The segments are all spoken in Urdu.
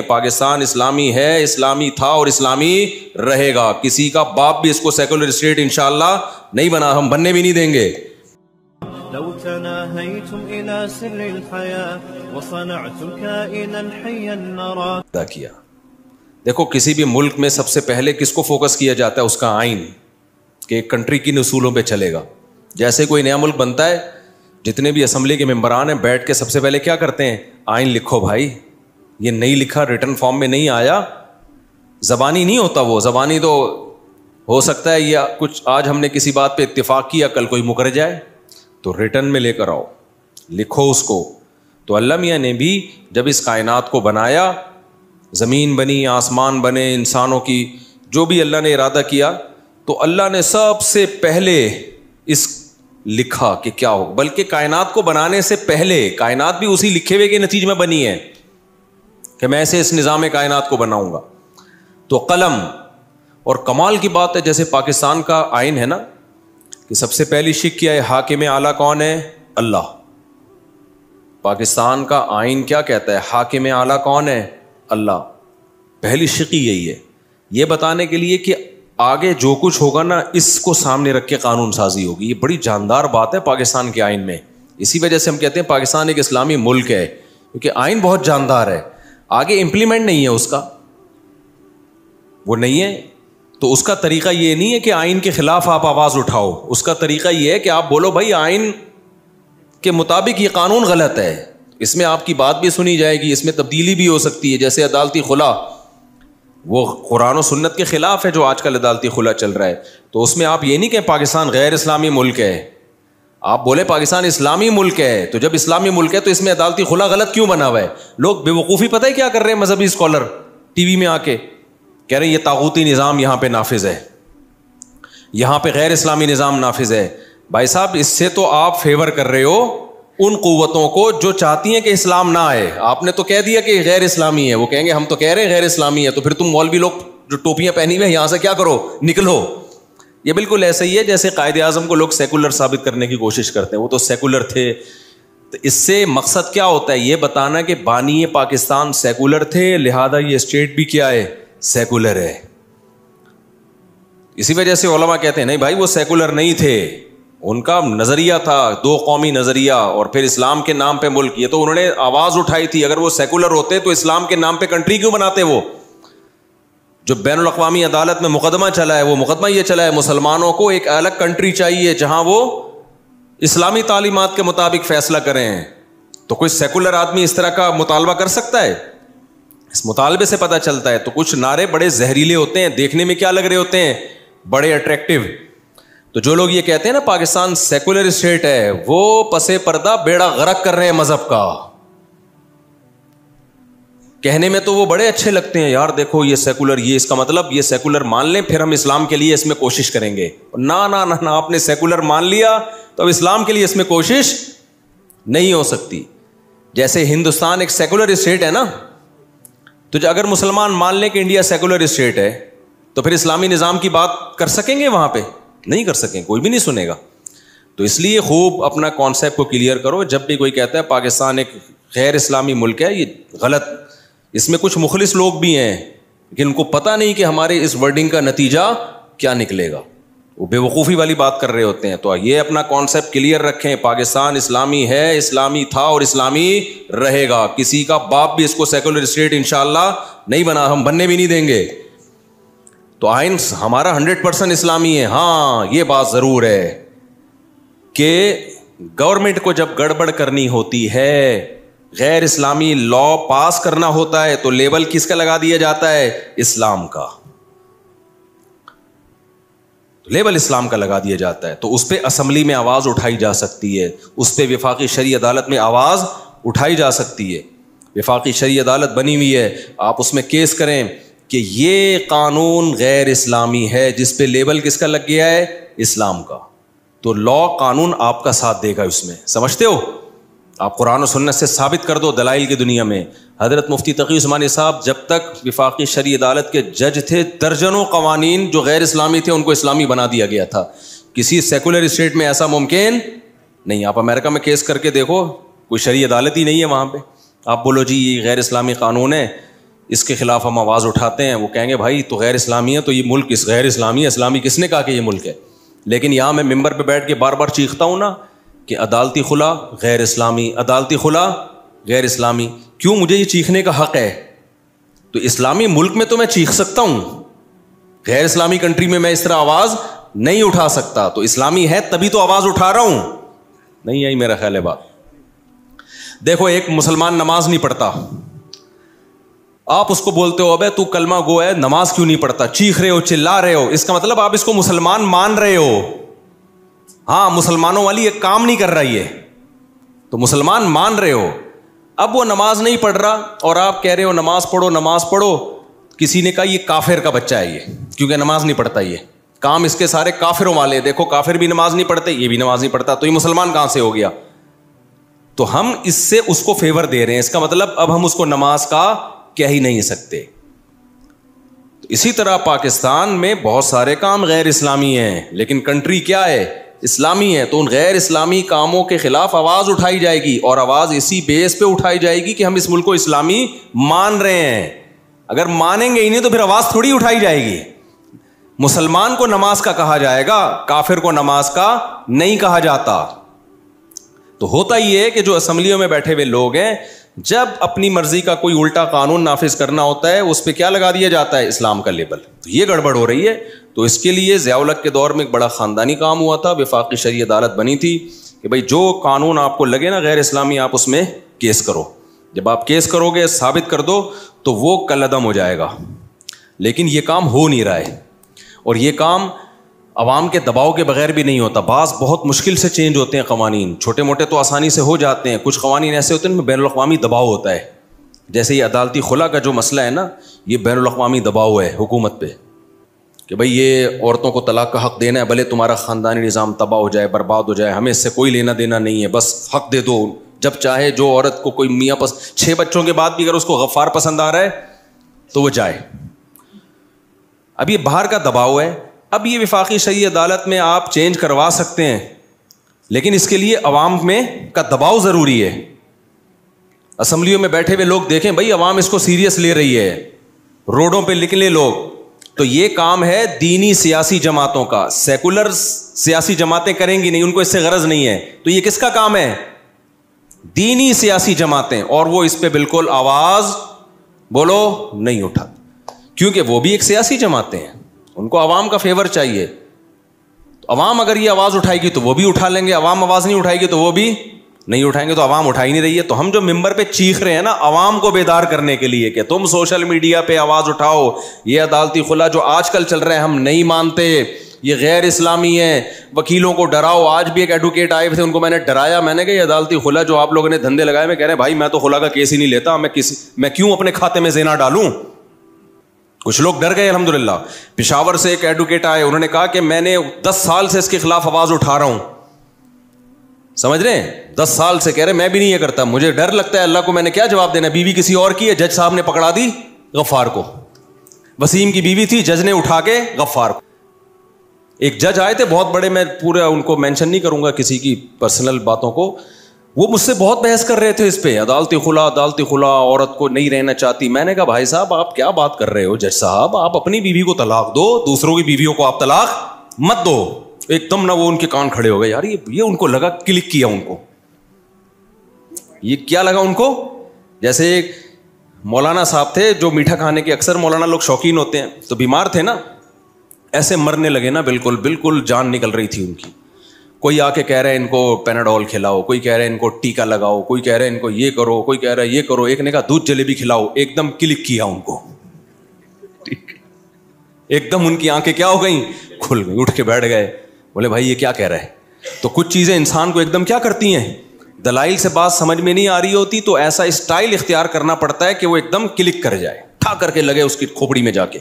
پاکستان اسلامی ہے, اسلامی تھا اور اسلامی رہے گا. کسی کا باپ بھی اس کو سیکولر اسٹیٹ انشاءاللہ نہیں بنا, ہم بننے بھی نہیں دیں گے. لو تناهيتم إلى سر الحياة وصنعتم كائنا حيا نرى. کیا دیکھو, کسی بھی ملک میں سب سے پہلے کس کو فوکس کیا جاتا ہے؟ اس کا آئین, کہ ایک کنٹری کی اصولوں پہ چلے گا. جیسے کوئی نیا ملک بنتا ہے, جتنے بھی اسمبلی کے ممبران ہیں بیٹھ کے سب سے پہلے کیا کرتے ہیں؟ آئین لکھو بھائی. یہ نہیں لکھا, ریٹن فارم میں نہیں آیا, زبانی نہیں ہوتا وہ. زبانی تو ہو سکتا ہے یا کچھ آج ہم نے کسی بات پہ اتفاق کیا, کل کوئی مکر جائے, تو ریٹن میں لے کر آؤ, لکھو اس کو. تو اللہ میاں نے بھی جب اس کائنات کو بنایا, زمین بنی, آسمان بنے, انسانوں کی جو بھی اللہ نے ارادہ کیا, تو اللہ نے سب سے پہلے اس لکھا کہ کیا ہو. بلکہ کائنات کو بنانے سے پہلے کائنات بھی اسی لکھے ہوئے کے نتیجے میں بنی ہے کہ میں ایسے اس نظام کائنات کو بناؤں گا. تو قلم, اور کمال کی بات ہے جیسے پاکستان کا آئین ہے نا, کہ سب سے پہلی شک کیا ہے؟ حاکم اعلیٰ کون ہے؟ اللہ. پاکستان کا آئین کیا کہتا ہے؟ حاکم اعلیٰ کون ہے؟ اللہ. پہلی شک ہی یہی ہے, یہ بتانے کے لیے کہ آگے جو کچھ ہوگا نا اس کو سامنے رکھ کے قانون سازی ہوگی. یہ بڑی جاندار بات ہے پاکستان کے آئین میں. اسی وجہ سے ہم کہتے ہیں پاکستان ایک اسلامی ملک ہے, کیونکہ آئین بہت جاندار ہے. آگے امپلیمنٹ نہیں ہے اس کا, وہ نہیں ہے. تو اس کا طریقہ یہ نہیں ہے کہ آئین کے خلاف آپ آواز اٹھاؤ. اس کا طریقہ یہ ہے کہ آپ بولو بھائی آئین کے مطابق یہ قانون غلط ہے, اس میں آپ کی بات بھی سنی جائے گی, اس میں تبدیلی بھی ہو سکتی ہے. جیسے عدالتی خلا, وہ قرآن و سنت کے خلاف ہے جو آج کل عدالتی خلا چل رہا ہے. تو اس میں آپ یہ نہیں کہ پاکستان غیر اسلامی ملک ہے, آپ بولے پاکستان اسلامی ملک ہے. تو جب اسلامی ملک ہے تو اس میں عدالتی خلا غلط کیوں بنا ہوا ہے؟ لوگ بے وقوفی پتہ ہے کیا کر رہے ہیں؟ مذہبی اسکالر ٹی وی میں آ کے کہہ رہے ہیں یہ طاغوتی نظام یہاں پہ نافذ ہے, یہاں پہ غیر اسلامی نظام نافذ ہے. بھائی صاحب, اس سے تو آپ فیور کر رہے ہو ان قوتوں کو جو چاہتی ہیں کہ اسلام نہ آئے. آپ نے تو کہہ دیا کہ غیر اسلامی ہے, وہ کہیں گے ہم تو کہہ رہے ہیں غیر اسلامی ہے, تو پھر تم مولوی لوگ جو ٹوپیاں پہنی ہوئے یہاں سے کیا کرو؟ نکلو. یہ بالکل ایسا ہی ہے جیسے قائد اعظم کو لوگ سیکولر ثابت کرنے کی کوشش کرتے ہیں, وہ تو سیکولر تھے. تو اس سے مقصد کیا ہوتا ہے؟ یہ بتانا کہ بانی پاکستان سیکولر تھے, لہذا یہ اسٹیٹ بھی کیا ہے؟ سیکولر ہے. اسی وجہ سے علماء کہتے ہیں نہیں بھائی وہ سیکولر نہیں تھے, ان کا نظریہ تھا دو قومی نظریہ, اور پھر اسلام کے نام پہ ملک. یہ تو انہوں نے آواز اٹھائی تھی. اگر وہ سیکولر ہوتے تو اسلام کے نام پہ کنٹری کیوں بناتے؟ وہ جو بین الاقوامی عدالت میں مقدمہ چلا ہے, وہ مقدمہ یہ چلا ہے مسلمانوں کو ایک الگ کنٹری چاہیے جہاں وہ اسلامی تعلیمات کے مطابق فیصلہ کریں. تو کوئی سیکولر آدمی اس طرح کا مطالبہ کر سکتا ہے؟ اس مطالبے سے پتہ چلتا ہے. تو کچھ نعرے بڑے زہریلے ہوتے ہیں, دیکھنے میں کیا لگ رہے ہوتے ہیں؟ بڑے اٹریکٹیو. تو جو لوگ یہ کہتے ہیں نا پاکستان سیکولر اسٹیٹ ہے, وہ پسے پردہ بیڑا غرق کر رہے ہیں مذہب کا. کہنے میں تو وہ بڑے اچھے لگتے ہیں, یار دیکھو یہ سیکولر, یہ اس کا مطلب یہ سیکولر مان لیں پھر ہم اسلام کے لیے اس میں کوشش کریں گے. نہ نہ نہ, آپ نے سیکولر مان لیا تو اب اسلام کے لیے اس میں کوشش نہیں ہو سکتی. جیسے ہندوستان ایک سیکولر اسٹیٹ ہے نا, تو اگر مسلمان مان لیں کہ انڈیا سیکولر اسٹیٹ ہے تو پھر اسلامی نظام کی بات کر سکیں گے وہاں پہ؟ نہیں کر سکیں, کوئی بھی نہیں سنے گا. تو اس لیے خوب اپنا کانسیپٹ کو کلیئر کرو. جب بھی کوئی کہتا ہے پاکستان ایک غیر اسلامی ملک ہے, یہ غلط. اس میں کچھ مخلص لوگ بھی ہیں لیکن ان کو پتہ نہیں کہ ہمارے اس ورڈنگ کا نتیجہ کیا نکلے گا, وہ بے وقوفی والی بات کر رہے ہوتے ہیں. تو یہ اپنا کانسیپٹ کلیئر رکھیں, پاکستان اسلامی ہے, اسلامی تھا اور اسلامی رہے گا. کسی کا باپ بھی اس کو سیکولر اسٹیٹ انشاءاللہ نہیں بنا, ہم بننے بھی نہیں دیں گے. تو آئین ہمارا 100% اسلامی ہے. ہاں یہ بات ضرور ہے کہ گورنمنٹ کو جب گڑبڑ کرنی ہوتی ہے, غیر اسلامی لا پاس کرنا ہوتا ہے, تو لیبل کس کا لگا دیا جاتا ہے؟ اسلام کا. لیبل اسلام کا لگا دیا جاتا ہے. تو اس پہ اسمبلی میں آواز اٹھائی جا سکتی ہے, اس پہ وفاقی شرعی عدالت میں آواز اٹھائی جا سکتی ہے. وفاقی شرعی عدالت بنی ہوئی ہے, آپ اس میں کیس کریں کہ یہ قانون غیر اسلامی ہے, جس پہ لیبل کس کا لگ گیا ہے؟ اسلام کا. تو لا قانون آپ کا ساتھ دے گا اس میں, سمجھتے ہو؟ آپ قرآن و سنت سے ثابت کر دو دلائل کی دنیا میں. حضرت مفتی تقی عثمانی صاحب جب تک وفاقی شرعی عدالت کے جج تھے, درجنوں قوانین جو غیر اسلامی تھے ان کو اسلامی بنا دیا گیا تھا. کسی سیکولر اسٹیٹ میں ایسا ممکن نہیں. آپ امریکہ میں کیس کر کے دیکھو, کوئی شرعی عدالت ہی نہیں ہے وہاں پہ. آپ بولو جی یہ غیر اسلامی قانون ہے, اس کے خلاف ہم آواز اٹھاتے ہیں، وہ کہیں گے بھائی تو غیر اسلامی ہے، تو یہ ملک غیر اسلامی ہے، اسلامی کس نے کہا کہ یہ ملک ہے؟ لیکن یہاں میں ممبر پہ بیٹھ کے بار بار چیختا ہوں نا کہ عدالتی خلا غیر اسلامی، عدالتی خلا غیر اسلامی. کیوں مجھے یہ چیخنے کا حق ہے؟ تو اسلامی ملک میں تو میں چیخ سکتا ہوں، غیر اسلامی کنٹری میں اس طرح آواز نہیں اٹھا سکتا. تو اسلامی ہے تبھی تو آواز اٹھا رہا ہوں. نہیں یہی میرا خیال ہے بات. دیکھو ایک مسلمان نماز نہیں پڑھتا، آپ اس کو بولتے ہو ابے تو کلمہ گو ہے، نماز کیوں نہیں پڑھتا؟ چیخ رہے ہو، چلا رہے ہو، اس کا مطلب آپ اس کو مسلمان مان رہے ہو. ہاں مسلمانوں والی ایک کام نہیں کر رہا ہے، تو مسلمان مان رہے ہو. اب وہ نماز نہیں پڑھ رہا اور آپ کہہ رہے ہو نماز پڑھو نماز پڑھو. کسی نے کہا یہ کافر کا بچہ ہے، یہ کیونکہ نماز نہیں پڑھتا، یہ کام اس کے سارے کافروں والے. دیکھو کافر بھی نماز نہیں پڑھتے، یہ بھی نماز نہیں پڑھتا، تو یہ مسلمان کہاں سے ہو گیا؟ تو ہم اس سے اس کو فیور دے رہے ہیں. اس کا مطلب اب ہم اس کو نماز کا کہہ ہی نہیں سکتے. تو اسی طرح پاکستان میں بہت سارے کام غیر اسلامی ہیں، لیکن کنٹری کیا ہے؟ اسلامی ہے. تو ان غیر اسلامی کاموں کے خلاف آواز اٹھائی جائے گی، اور آواز اسی بیس پہ اٹھائی جائے گی کہ ہم اس ملک کو اسلامی مان رہے ہیں. اگر مانیں گے ہی نہیں تو پھر آواز تھوڑی اٹھائی جائے گی. مسلمان کو نماز کا کہا جائے گا، کافر کو نماز کا نہیں کہا جاتا. تو ہوتا یہ ہے کہ جو اسمبلیوں میں بیٹھے ہوئے لوگ ہیں، جب اپنی مرضی کا کوئی الٹا قانون نافذ کرنا ہوتا ہے اس پہ کیا لگا دیا جاتا ہے؟ اسلام کا لیبل. تو یہ گڑبڑ ہو رہی ہے. تو اس کے لیے ضیاء الحق کے دور میں ایک بڑا خاندانی کام ہوا تھا، وفاقی شرعی عدالت بنی تھی کہ بھائی جو قانون آپ کو لگے نا غیر اسلامی، آپ اس میں کیس کرو. جب آپ کیس کرو گے، ثابت کر دو، تو وہ کل عدم ہو جائے گا. لیکن یہ کام ہو نہیں رہا ہے، اور یہ کام عوام کے دباؤ کے بغیر بھی نہیں ہوتا. بعض بہت مشکل سے چینج ہوتے ہیں قوانین، چھوٹے موٹے تو آسانی سے ہو جاتے ہیں، کچھ قوانین ایسے ہوتے ہیں ان میں بین الاقوامی دباؤ ہوتا ہے. جیسے یہ عدالتی خلا کا جو مسئلہ ہے نا، یہ بین الاقوامی دباؤ ہے حکومت پہ کہ بھئی یہ عورتوں کو طلاق کا حق دینا ہے، بھلے تمہارا خاندانی نظام تباہ ہو جائے، برباد ہو جائے، ہمیں اس سے کوئی لینا دینا نہیں ہے، بس حق دے دو. جب چاہے جو عورت کو کوئی میاں 6 بچوں کے بعد بھی اگر اس کو غفار پسند آ رہا ہے تو وہ جائے. اب یہ باہر کا دباؤ ہے. اب یہ وفاقی شرعی عدالت میں آپ چینج کروا سکتے ہیں، لیکن اس کے لیے عوام میں کا دباؤ ضروری ہے. اسمبلیوں میں بیٹھے ہوئے لوگ دیکھیں بھائی عوام اس کو سیریس لے رہی ہے، روڈوں پہ نکلے لوگ. تو یہ کام ہے دینی سیاسی جماعتوں کا. سیکولر سیاسی جماعتیں کریں گی نہیں، ان کو اس سے غرض نہیں ہے. تو یہ کس کا کام ہے؟ دینی سیاسی جماعتیں. اور وہ اس پہ بالکل آواز بولو نہیں اٹھاتے، کیونکہ وہ بھی ایک سیاسی جماعتیں ہیں، ان کو عوام کا فیور چاہیے. تو عوام اگر یہ آواز اٹھائے گی تو وہ بھی اٹھا لیں گے، عوام آواز نہیں اٹھائے گی تو وہ بھی نہیں اٹھائیں گے. تو عوام اٹھا ہی نہیں رہی ہے. تو ہم جو ممبر پہ چیخ رہے ہیں نا عوام کو بیدار کرنے کے لیے کہ تم سوشل میڈیا پہ آواز اٹھاؤ، یہ عدالتی خلا جو آج کل چل رہا ہے ہم نہیں مانتے، یہ غیر اسلامی ہے، وکیلوں کو ڈراؤ. آج بھی ایک ایڈوکیٹ آئے تھے، ان کو میں نے ڈرایا، میں نے کہا یہ عدالتی خلا جو آپ لوگوں نے دھندے لگائے، میں کہہ رہے ہیں بھائی میں تو خلا کا کیس ہی نہیں لیتا، میں کیوں اپنے کھاتے میں زنا ڈالوں. کچھ لوگ ڈر گئے. الحمدللہ پشاور سے ایک ایڈوکیٹ آئے، انہوں نے کہا کہ میں نے 10 سال سے اس کے خلاف آواز اٹھا رہا ہوں. سمجھ رہے ہیں؟ 10 سال سے کہہ رہے میں بھی نہیں یہ کرتا، مجھے ڈر لگتا ہے اللہ کو میں نے کیا جواب دینا. بیوی کسی اور کی ہے، جج صاحب نے پکڑا دی غفار کو. وسیم کی بیوی تھی، جج نے اٹھا کے غفار کو. ایک جج آئے تھے بہت بڑے، میں پورا ان کو مینشن نہیں کروں گا کسی کی پرسنل باتوں کو، وہ مجھ سے بہت بحث کر رہے تھے اس پہ، عدالتی خلا عورت کو نہیں رہنا چاہتی. میں نے کہا بھائی صاحب آپ کیا بات کر رہے ہو؟ جج صاحب آپ اپنی بیوی کو طلاق دو، دوسروں کی بیویوں کو آپ طلاق مت دو. ایک دم نہ وہ ان کے کان کھڑے ہو گئے. یار یہ ان کو لگا، کلک کیا ان کو، یہ کیا لگا ان کو؟ جیسے ایک مولانا صاحب تھے جو میٹھا کھانے کے اکثر مولانا لوگ شوقین ہوتے ہیں، تو بیمار تھے نا، ایسے مرنے لگے نا، بالکل جان نکل رہی تھی ان کی. کوئی آ کے کہہ رہے ہیں ان کو پیناڈول کھلاؤ، کوئی کہہ رہے ہیں ان کو ٹیکا لگاؤ، کوئی کہہ رہے ہیں ان کو یہ کرو، کوئی کہہ رہا ہے یہ کرو. ایک نے کہا دودھ جلیبی کھلاؤ. ایک دم کلک کیا ان کو، ایک دم ان کی آنکھیں کیا ہو گئیں؟ کھل گئی. اٹھ کے بیٹھ گئے، بولے بھائی یہ کیا کہہ رہا ہے. تو کچھ چیزیں انسان کو ایک دم کیا کرتی ہیں، دلائل سے بات سمجھ میں نہیں آ رہی ہوتی، تو ایسا اسٹائل اختیار کرنا پڑتا ہے کہ وہ ایک دم کلک کر جائے، ٹھا کر کے لگے اس کی کھوپڑی میں جا کے.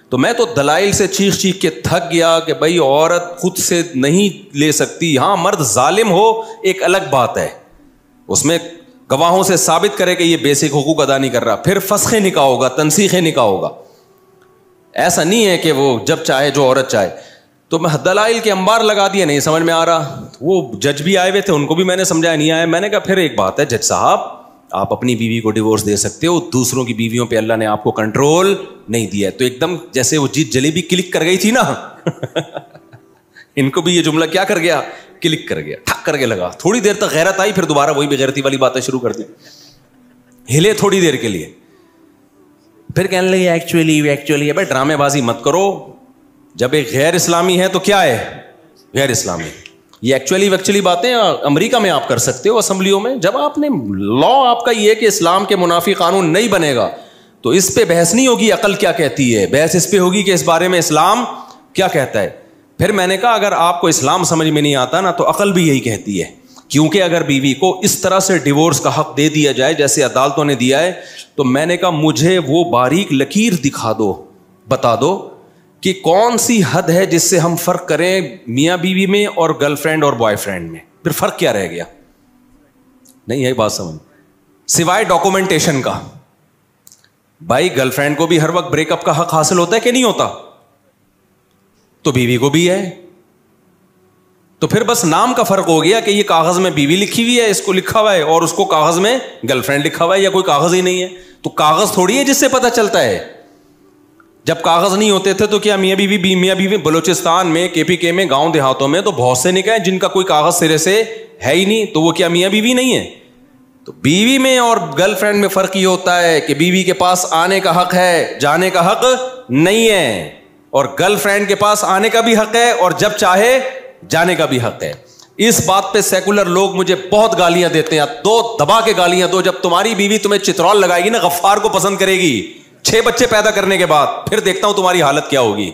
تو میں تو دلائل سے چیخ کے تھک گیا کہ بھائی عورت خود سے نہیں لے سکتی. ہاں مرد ظالم ہو ایک الگ بات ہے، اس میں گواہوں سے ثابت کرے کہ یہ بیسک حقوق ادا نہیں کر رہا، پھر فسخ نکاح ہوگا، تنسیخ نکاح ہوگا. ایسا نہیں ہے کہ وہ جب چاہے جو عورت چاہے. تو میں دلائل کے انبار لگا دیے، نہیں سمجھ میں آ رہا. وہ جج بھی آئے ہوئے تھے، ان کو بھی میں نے سمجھایا، نہیں آیا. میں نے کہا پھر ایک بات ہے جج صاحب، آپ اپنی بیوی کو ڈیورس دے سکتے ہو, دوسروں کی بیویوں پہ اللہ نے آپ کو کنٹرول نہیں دیا ہے. تو ایک دم جیسے وہ جلیبی کلک کر گئی تھی نا ان کو بھی یہ جملہ کیا کر گیا, کلک کر گیا, ٹھک کر کے لگا. تھوڑی دیر تک غیرت آئی, پھر دوبارہ وہی بغیرتی والی باتیں شروع کر دی, ہلے تھوڑی دیر کے لیے, پھر کہنے لگے ایکچولی. بھائی ڈرامے بازی مت کرو. جب ایک غیر اسلامی ہے تو کیا ہے, غیر اسلامی. یہ ایکچولی باتیں امریکہ میں آپ کر سکتے ہو, اسمبلیوں میں. جب آپ نے لا آپ کا یہ کہ اسلام کے منافی قانون نہیں بنے گا, تو اس پہ بحث نہیں ہوگی عقل کیا کہتی ہے, بحث اس پہ ہوگی کہ اس بارے میں اسلام کیا کہتا ہے. پھر میں نے کہا اگر آپ کو اسلام سمجھ میں نہیں آتا نا, تو عقل بھی یہی کہتی ہے. کیونکہ اگر بیوی کو اس طرح سے ڈیورس کا حق دے دیا جائے جیسے عدالتوں نے دیا ہے, تو میں نے کہا مجھے وہ باریک لکیر دکھا دو, بتا دو کہ کون سی حد ہے جس سے ہم فرق کریں میاں بیوی میں اور گرل فرینڈ اور بوائے فرینڈ میں. پھر فرق کیا رہ گیا؟ نہیں یہی بات سمجھ, سوائے ڈاکومنٹیشن کا. بھائی گرل فرینڈ کو بھی ہر وقت بریک اپ کا حق حاصل ہوتا ہے کہ نہیں ہوتا؟ تو بیوی کو بھی ہے. تو پھر بس نام کا فرق ہو گیا کہ یہ کاغذ میں بیوی لکھی ہوئی ہے, اس کو لکھا ہوا ہے, اور اس کو کاغذ میں گرل فرینڈ لکھا ہوا ہے, یا کوئی کاغذ ہی نہیں ہے. تو کاغذ تھوڑی ہے جس سے پتہ چلتا ہے. جب کاغذ نہیں ہوتے تھے تو کیا میاں بیوی بلوچستان میں, کے پی کے میں, گاؤں دیہاتوں میں تو بہت سے نکاح جن کا کوئی کاغذ سرے سے ہے ہی نہیں, تو وہ کیا میاں بیوی نہیں ہے؟ تو بیوی میں اور گرل فرینڈ میں فرق یہ ہوتا ہے کہ بیوی کے پاس آنے کا حق ہے, جانے کا حق نہیں ہے, اور گرل فرینڈ کے پاس آنے کا بھی حق ہے اور جب چاہے جانے کا بھی حق ہے. اس بات پہ سیکولر لوگ مجھے بہت گالیاں دیتے ہیں. دو دبا کے گالیاں دو. جب تمہاری بیوی تمہیں چترول لگائے گی نا, غفار کو پسند کرے گی 6 بچے پیدا کرنے کے بعد, پھر دیکھتا ہوں تمہاری حالت کیا ہوگی.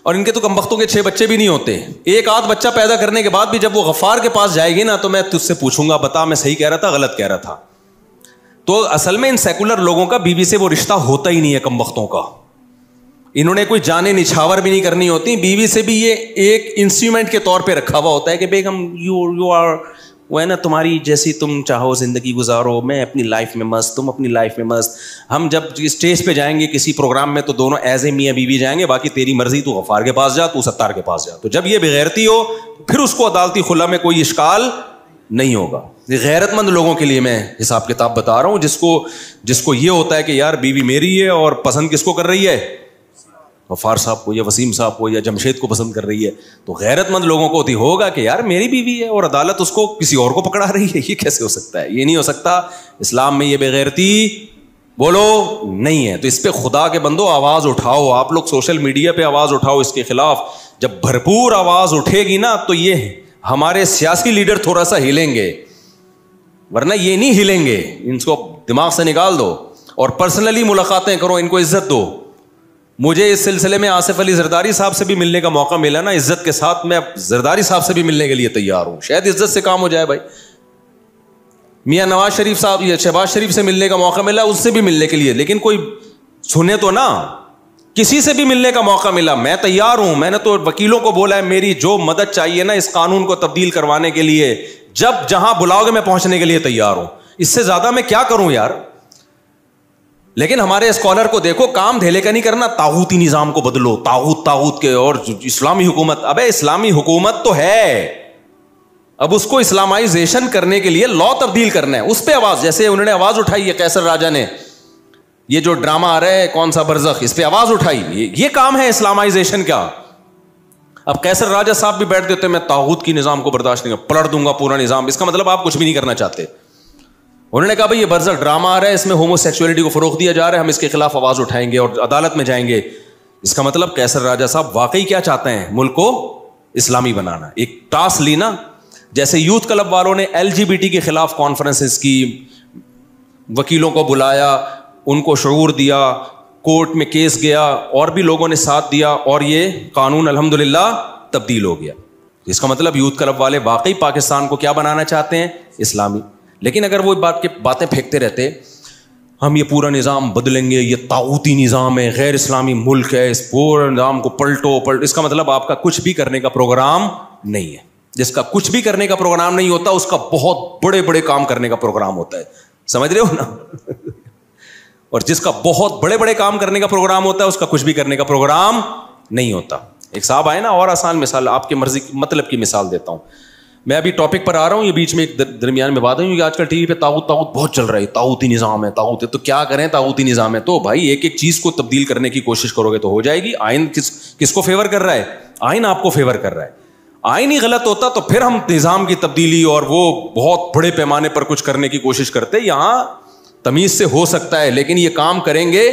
اور ان کے تو کمبختوں کے 6 بچے بھی نہیں ہوتے. ایک آدھ بچہ پیدا کرنے کے بعد بھی جب وہ غفار کے پاس جائے گی نا, تو میں تجھ سے پوچھوں گا بتا میں صحیح کہہ رہا تھا غلط کہہ رہا تھا. تو اصل میں ان سیکولر لوگوں کا بیوی سے وہ رشتہ ہوتا ہی نہیں ہے کمبختوں کا. انہوں نے کوئی جانے نچھاور بھی نہیں کرنی ہوتی. بیوی سے بھی یہ ایک انسٹرومنٹ کے طور پہ رکھا ہوا ہوتا ہے کہ بیگم یو آر, وہ ہے نا تمہاری جیسی تم چاہو زندگی گزارو, میں اپنی لائف میں مست, تم اپنی لائف میں مست. ہم جب اسٹیج پہ جائیں گے کسی پروگرام میں تو دونوں ایز اے میاں بیوی جائیں گے, باقی تیری مرضی, تو غفار کے پاس جا, تو ستار کے پاس جا. تو جب یہ بغیرتی ہو پھر اس کو عدالتی خلا میں کوئی اشکال نہیں ہوگا. غیرت مند لوگوں کے لیے میں حساب کتاب بتا رہا ہوں, جس کو یہ ہوتا ہے کہ یار بیوی میری ہے اور پسند کس کو کر رہی ہے, غفار صاحب کو یا وسیم صاحب کو یا جمشید کو پسند کر رہی ہے. تو غیرت مند لوگوں کو ہوگا کہ یار میری بیوی ہے اور عدالت اس کو کسی اور کو پکڑا رہی ہے. یہ کیسے ہو سکتا ہے؟ یہ نہیں ہو سکتا. اسلام میں یہ بغیرتی بولو نہیں ہے. تو اس پہ خدا کے بندو آواز اٹھاؤ. آپ لوگ سوشل میڈیا پہ آواز اٹھاؤ اس کے خلاف. جب بھرپور آواز اٹھے گی نا, تو یہ ہمارے سیاسی لیڈر تھوڑا سا ہلیں گے, ورنہ یہ نہیں ہلیں گے. ان کو دماغ سے نکال دو اور پرسنلی ملاقاتیں کرو, ان کو عزت دو. مجھے اس سلسلے میں آصف علی زرداری صاحب سے بھی ملنے کا موقع ملا نا, عزت کے ساتھ میں زرداری صاحب سے بھی ملنے کے لیے تیار ہوں. شاید عزت سے کام ہو جائے بھائی. میاں نواز شریف صاحب یا شہباز شریف سے ملنے کا موقع ملا, اس سے بھی ملنے کے لیے, لیکن کوئی سنے تو نا. کسی سے بھی ملنے کا موقع ملا میں تیار ہوں. میں نے تو وکیلوں کو بولا ہے میری جو مدد چاہیے نا اس قانون کو تبدیل کروانے کے لیے, جب جہاں بلاؤ گے میں پہنچنے کے لیے تیار ہوں. اس سے زیادہ میں کیا کروں یار. لیکن ہمارے اسکالر کو دیکھو, کام دھیلے کا نہیں کرنا, طاغوتی نظام کو بدلو, طاغوت کے, اور اسلامی حکومت. ابے اسلامی حکومت تو ہے, اب اس کو اسلامائزیشن کرنے کے لیے لا تبدیل کرنا ہے. اس پہ آواز, جیسے انہوں نے آواز اٹھائی ہے قیصر راجہ نے, یہ جو ڈرامہ آ رہا ہے کون سا برزخ, اس پہ آواز اٹھائی. یہ کام ہے اسلامائزیشن کا. اب قیصر راجہ صاحب بھی بیٹھ دیتے, میں طاغوت کی نظام کو برداشت نہیں, پلٹ دوں گا پورا نظام. اس کا مطلب آپ کچھ بھی نہیں کرنا چاہتے. انہوں نے کہا بھائی یہ برزخ ڈرامہ آ رہا ہے, اس میں ہومو سیکسولیٹی کو فروغ دیا جا رہا ہے, ہم اس کے خلاف آواز اٹھائیں گے اور عدالت میں جائیں گے. اس کا مطلب قیصر راجہ صاحب واقعی کیا چاہتے ہیں, ملک کو اسلامی بنانا. ایک ٹاسک لی نا, جیسے یوتھ کلب والوں نے LGBT کے خلاف کانفرنسز کی, وکیلوں کو بلایا, ان کو شعور دیا, کورٹ میں کیس گیا, اور بھی لوگوں نے ساتھ دیا, اور یہ قانون الحمدللہ تبدیل ہو گیا. اس کا مطلب یوتھ کلب والے واقعی پاکستان کو کیا بنانا چاہتے ہیں, اسلامی. لیکن اگر وہ باتیں پھینکتے رہتے, ہم یہ پورا نظام بدلیں گے, یہ طاغوتی نظام ہے, غیر اسلامی ملک ہے, اس پورے نظام کو پلٹو, اس کا مطلب آپ کا کچھ بھی کرنے کا پروگرام نہیں ہے. جس کا کچھ بھی کرنے کا پروگرام نہیں ہوتا, اس کا بہت بڑے بڑے کام کرنے کا پروگرام ہوتا ہے. سمجھ رہے ہو نا. اور جس کا بہت بڑے بڑے کام کرنے کا پروگرام ہوتا ہے, اس کا کچھ بھی کرنے کا پروگرام نہیں ہوتا. ایک صاحب آئے نا, اور آسان مثال, آپ کے مرضی مطلب کی مثال دیتا ہوں. میں ابھی ٹاپک پر آ رہا ہوں, یہ بیچ میں ایک درمیان میں بات ہے کہ آج کل ٹی وی پہ طاغوت بہت چل رہا ہے, طاغوتی نظام ہے, طاغوت ہے. تو کیا کریں, طاغوتی نظام ہے تو بھائی ایک ایک چیز کو تبدیل کرنے کی کوشش کرو گے تو ہو جائے گی. آئین کس کو فیور کر رہا ہے؟ آئین آپ کو فیور کر رہا ہے. آئین ہی غلط ہوتا تو پھر ہم نظام کی تبدیلی اور وہ بہت بڑے پیمانے پر کچھ کرنے کی کوشش کرتے. یہاں تمیز سے ہو سکتا ہے, لیکن یہ کام کریں گے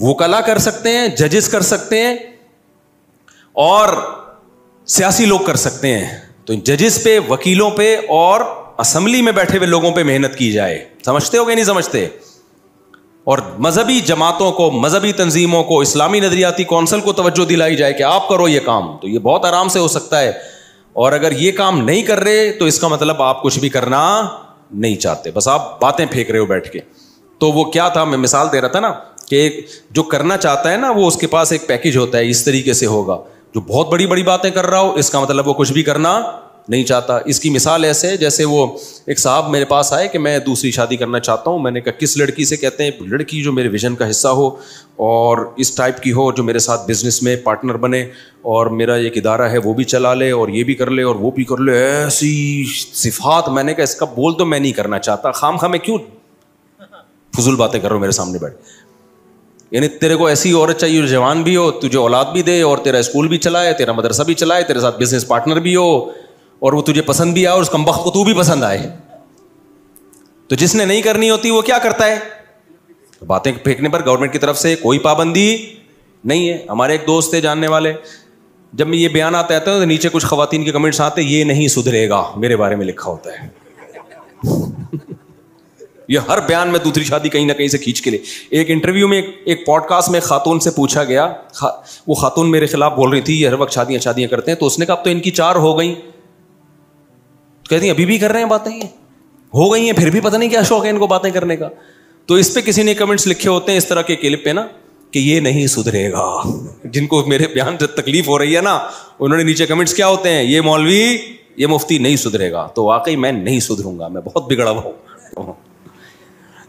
وکلا کر سکتے ہیں, ججز کر سکتے ہیں, اور سیاسی لوگ کر سکتے ہیں. تو ججز پہ, وکیلوں پہ اور اسمبلی میں بیٹھے ہوئے لوگوں پہ محنت کی جائے. سمجھتے ہو کہ نہیں سمجھتے؟ اور مذہبی جماعتوں کو, مذہبی تنظیموں کو, اسلامی نظریاتی کونسل کو توجہ دلائی جائے کہ آپ کرو یہ کام, تو یہ بہت آرام سے ہو سکتا ہے. اور اگر یہ کام نہیں کر رہے تو اس کا مطلب آپ کچھ بھی کرنا نہیں چاہتے, بس آپ باتیں پھینک رہے ہو بیٹھ کے. تو وہ کیا تھا, میں مثال دے رہا تھا نا کہ جو کرنا چاہتا ہے نا وہ اس کے پاس ایک پیکج ہوتا ہے, اس طریقے سے ہوگا. جو بہت بڑی بڑی باتیں کر رہا ہو اس کا مطلب وہ کچھ بھی کرنا نہیں چاہتا. اس کی مثال ایسے ہے جیسے وہ ایک صاحب میرے پاس آئے کہ میں دوسری شادی کرنا چاہتا ہوں. میں نے کہا کس لڑکی سے؟ کہتے ہیں لڑکی جو میرے ویژن کا حصہ ہو اور اس ٹائپ کی ہو, جو میرے ساتھ بزنس میں پارٹنر بنے اور میرا ایک ادارہ ہے وہ بھی چلا لے اور یہ بھی کر لے اور وہ بھی کر لے, ایسی صفات. میں نے کہا اس کا بول تو میں نہیں کرنا چاہتا, خام خواہ میں کیوں فضول باتیں کر رہا ہوں میرے سامنے بیٹھ. یعنی تیرے کو ایسی عورت چاہیے جو جوان بھی ہو, تجھے اولاد بھی دے اور تیرا اسکول بھی چلائے, تیرا مدرسہ بھی چلائے, تیرے ساتھ بزنس پارٹنر بھی ہو اور وہ تجھے پسند بھی آئے اور اس کمبخت کو تو بھی پسند آئے. تو جس نے نہیں کرنی ہوتی وہ کیا کرتا ہے؟ باتیں پھینکنے پر گورنمنٹ کی طرف سے کوئی پابندی نہیں ہے. ہمارے ایک دوست تھے جاننے والے, جب میں یہ بیان آتا ہے تو نیچے کچھ خواتین کے کمنٹس آتے, یہ نہیں سدھرے گا, میرے بارے میں لکھا ہوتا ہے. یہ ہر بیان میں دوسری شادی کہیں نہ کہیں سے کھینچ کے لے. ایک انٹرویو میں, ایک پوڈ کاسٹ میں خاتون سے پوچھا گیا, وہ خاتون میرے خلاف بول رہی تھی یہ ہر وقت شادیاں کرتے ہیں, تو اس نے کہا اب تو ان کی 4 ہو گئیں. کہتی ہیں ابھی بھی کر رہے ہیں باتیں, یہ ہو گئی ہیں پھر بھی پتہ نہیں کیا شوق ہے ان کو باتیں کرنے کا. تو اس پہ کسی نے کمنٹس لکھے ہوتے ہیں اس طرح کے کلپ پہ نا کہ یہ نہیں سدھرے گا. جن کو میرے بیان سے تکلیف ہو رہی ہے نا, انہوں نے نیچے کمنٹس کیا ہوتے ہیں, یہ مولوی, یہ مفتی نہیں سدھرے گا. تو واقعی میں نہیں سدھروں گا, میں بہت بگڑا ہوا ہوں.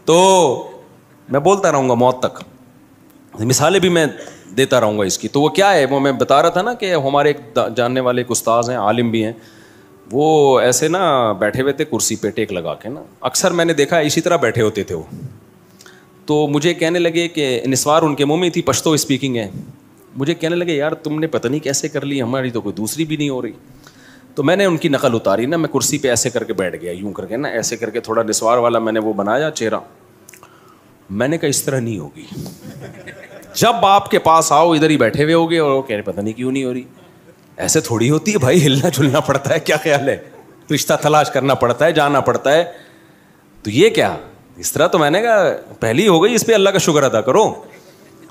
تو میں بولتا رہوں گا موت تک, مثالیں بھی میں دیتا رہوں گا اس کی. تو وہ کیا ہے, وہ میں بتا رہا تھا نا کہ ہمارے ایک جاننے والے ایک استاذ ہیں, عالم بھی ہیں, وہ ایسے نا بیٹھے ہوئے تھے کرسی پہ ٹیک لگا کے نا, اکثر میں نے دیکھا اسی طرح بیٹھے ہوتے تھے وہ. تو مجھے کہنے لگے کہ نسوار ان کے منہ میں تھی, پشتو اسپیکنگ ہے, مجھے کہنے لگے یار تم نے پتہ نہیں کیسے کر لی, ہماری تو کوئی دوسری بھی نہیں ہو رہی. تو میں نے ان کی نقل اتاری نا, میں کرسی پہ ایسے کر کے بیٹھ گیا, یوں کر کے نا, ایسے کر کے تھوڑا نسوار والا میں نے وہ بنایا چہرہ. میں نے کہا اس طرح نہیں ہوگی, جب آپ کے پاس آؤ ادھر ہی بیٹھے ہوئے ہوگے اور وہ کہہ رہے پتہ نہیں کیوں نہیں ہو رہی. ایسے تھوڑی ہوتی ہے بھائی, ہلنا جلنا پڑتا ہے, کیا خیال ہے, رشتہ تلاش کرنا پڑتا ہے, جانا پڑتا ہے. تو یہ کیا اس طرح؟ تو میں نے کہا پہلی ہو گئی, اس پہ اللہ کا شکر ادا کرو.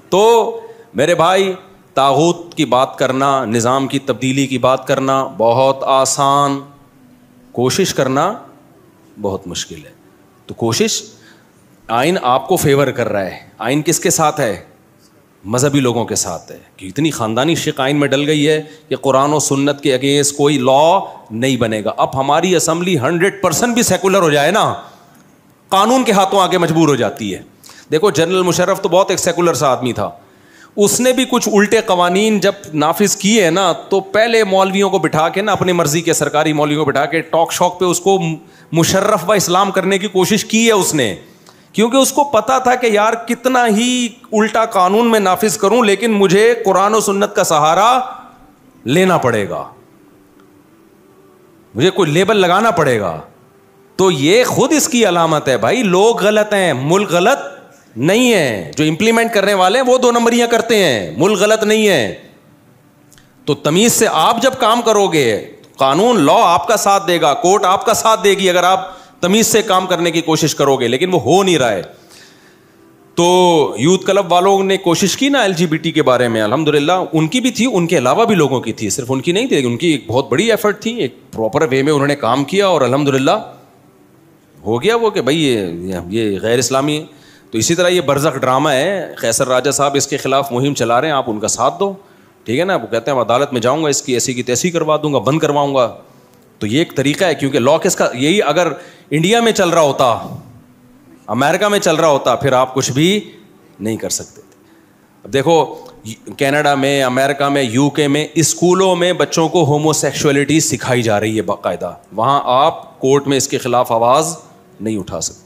تو میرے بھائی طاغوت کی بات کرنا, نظام کی تبدیلی کی بات کرنا بہت آسان, کوشش کرنا بہت مشکل ہے. تو کوشش, آئین آپ کو فیور کر رہا ہے. آئین کس کے ساتھ ہے؟ مذہبی لوگوں کے ساتھ ہے. کہ اتنی خاندانی شق آئین میں ڈل گئی ہے کہ قرآن و سنت کے اگینسٹ کوئی لا نہیں بنے گا. اب ہماری اسمبلی 100% بھی سیکولر ہو جائے نا, قانون کے ہاتھوں آگے مجبور ہو جاتی ہے. دیکھو جنرل مشرف تو بہت ایک سیکولر سا آدمی تھا, اس نے بھی کچھ الٹے قوانین جب نافذ کیے نا تو پہلے مولویوں کو بٹھا کے نا, اپنی مرضی کے سرکاری مولویوں کو بٹھا کے ٹاک شوک پہ اس کو مشرف و اسلام کرنے کی کوشش کی ہے اس نے, کیونکہ اس کو پتا تھا کہ یار کتنا ہی الٹا قانون میں نافذ کروں لیکن مجھے قرآن و سنت کا سہارا لینا پڑے گا, مجھے کوئی لیبل لگانا پڑے گا. تو یہ خود اس کی علامت ہے بھائی, لوگ غلط ہیں, ملک غلط نہیں ہے. جو امپلیمنٹ کرنے والے ہیں وہ 2 نمبریاں کرتے ہیں, ملک غلط نہیں ہے. تو تمیز سے آپ جب کام کرو گے, قانون لا آپ کا ساتھ دے گا, کورٹ آپ کا ساتھ دے گی اگر آپ تمیز سے کام کرنے کی کوشش کرو گے, لیکن وہ ہو نہیں رہا ہے. تو یوتھ کلب والوں نے کوشش کی نا LGBT کے بارے میں, الحمدللہ ان کی بھی تھی, ان کے علاوہ بھی لوگوں کی تھی, صرف ان کی نہیں تھی, ان کی ایک بہت بڑی ایفرٹ تھی, ایک پراپر وے میں انہوں نے کام کیا اور الحمدللہ ہو گیا وہ کہ بھائی یہ غیر اسلامی ہے. تو اسی طرح یہ برزخ ڈرامہ ہے, قیصر راجہ صاحب اس کے خلاف مہم چلا رہے ہیں, آپ ان کا ساتھ دو, ٹھیک ہے نا. وہ کہتے ہیں عدالت میں جاؤں گا, اس کی ایسی کی تیسی کروا دوں گا, بند کرواؤں گا. تو یہ ایک طریقہ ہے, کیونکہ لا کس کا, یہی اگر انڈیا میں چل رہا ہوتا, امریکہ میں چل رہا ہوتا, پھر آپ کچھ بھی نہیں کر سکتے تھے. اب دیکھو کینیڈا میں، امریکہ میں، یو کے میں اسکولوں میں بچوں کو ہومو سیکشولیٹی سکھائی جا رہی ہے باقاعدہ. وہاں آپ کورٹ میں اس کے خلاف آواز نہیں اٹھا سکتے.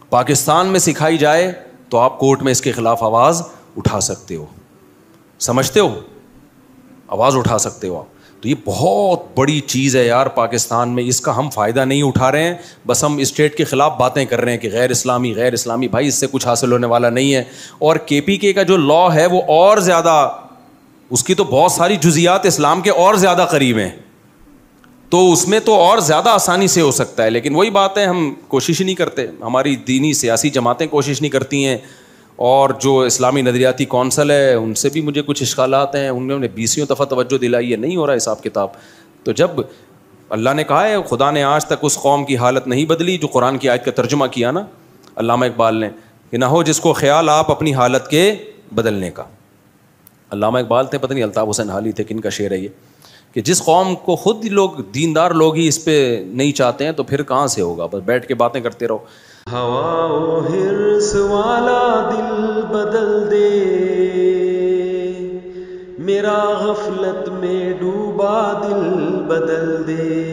پاکستان میں سکھائی جائے تو آپ کورٹ میں اس کے خلاف آواز اٹھا سکتے ہو. سمجھتے ہو؟ آواز اٹھا سکتے ہو آپ. تو یہ بہت بڑی چیز ہے یار پاکستان میں. اس کا ہم فائدہ نہیں اٹھا رہے ہیں, بس ہم اسٹیٹ کے خلاف باتیں کر رہے ہیں کہ غیر اسلامی غیر اسلامی. بھائی اس سے کچھ حاصل ہونے والا نہیں ہے. اور کے پی کے کا جو لا ہے وہ اور زیادہ, اس کی تو بہت ساری جزیات اسلام کے اور زیادہ قریب ہیں, تو اس میں تو اور زیادہ آسانی سے ہو سکتا ہے. لیکن وہی بات ہے, ہم کوشش ہی نہیں کرتے. ہماری دینی سیاسی جماعتیں کوشش نہیں کرتی ہیں, اور جو اسلامی نظریاتی کونسل ہے ان سے بھی مجھے کچھ اشکالات ہیں. انہوں نے 20 دفعہ توجہ دلائی ہے, نہیں ہو رہا حساب کتاب. تو جب اللہ نے کہا ہے خدا نے آج تک اس قوم کی حالت نہیں بدلی جو قرآن کی آیت کا ترجمہ کیا نا علامہ اقبال نے, کہ نہ ہو جس کو خیال آپ اپنی حالت کے بدلنے کا. علامہ اقبال تھے, پتہ نہیں الطاف حسین حالی تھے, کن کا شعر ہے یہ, کہ جس قوم کو خود لوگ دیندار لوگ ہی اس پہ نہیں چاہتے ہیں تو پھر کہاں سے ہوگا. بس بیٹھ کے باتیں کرتے رہو. ہوا و حرص والا دل بدل دے, میرا غفلت میں ڈوبا دل بدل دے.